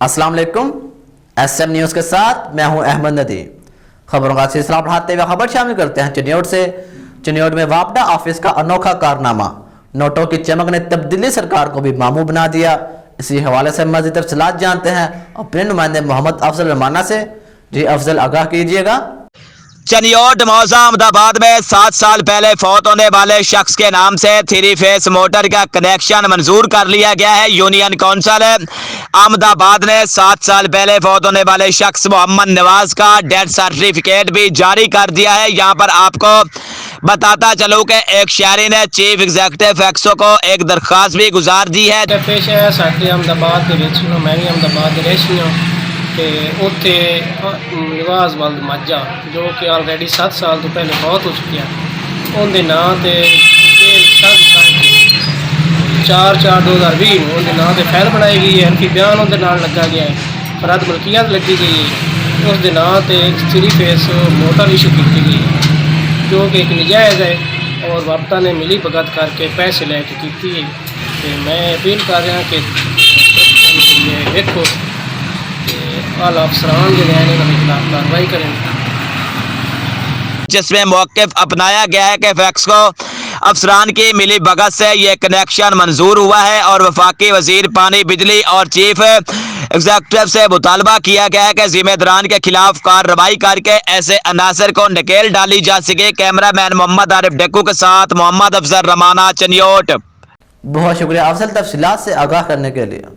अस्सलाम वालेकुम। SM news के साथ मैं हूं अहमद नदी। खबरों का सिलसिला बढ़ाते हुए खबर शामिल करते हैं चिनियोट से। चिनियोट में वापदा ऑफिस का अनोखा कारनामा, नोटों की चमक ने तब्दीली सरकार को भी मामू बना दिया। इसी हवाले से मज़ीद तफसीलात जानते हैं अपने नुमाइंदे मोहम्मद अफजल रमाना से। जी अफजल, आगाह कीजिएगा। चनियोट मौजा अहमदाबाद में 7 साल पहले फौत होने वाले शख्स के नाम से 3 फेस मोटर का कनेक्शन मंजूर कर लिया गया है। यूनियन काउंसिल अहमदाबाद ने 7 साल पहले फौत होने वाले शख्स मोहम्मद नवाज का डेथ सर्टिफिकेट भी जारी कर दिया है। यहाँ पर आपको बताता चलूँ कि एक शहरी ने चीफ एग्जीक्यूटिव एक्सो को एक दरख्वास्त भी गुजार दी है। पेश है साडे अहमदाबाद के विच मैं भी अहमदाबाद रही हूँ कि उत्थे निवाज वल्द माझा जो कि ऑलरेडी 7 साल तो पहले बहुत हो चुकी है उनके नाँ से 4/4/2020 उनके नाँ से फाइल बनाई गई है। उनकी बयान उनके नाल लगा गया है, फराद मलकियत लगी गई है। उसके नाँ से एक 3 फेस मोटर इशू की गई है जो कि एक नजायज़ है और वापदा ने मिली भगत करके पैसे लैके की है। तो मैं अपील कर रहा कि देखो आला अफसरान जो हैं इन्होंने खिलाफ कार्रवाई करें, जिसमें मौक़िफ़ अपनाया गया है कि फैक्स को अफसरान की मिली भगत से ये कनेक्शन मंजूर हुआ है और वफाकी वजीर पानी बिजली और चीफ एग्जीक्यूटिव से मुतालबा किया गया है कि जिम्मेदारान के खिलाफ कार्रवाई करके ऐसे अनासर को नकेल डाली जा सके। कैमरामैन मोहम्मद आरिफ डेक्कू के साथ मोहम्मद अफजल रमाना, चनियोट। बहुत शुक्रिया अफजल तफसीलात से आगाह करने के लिए।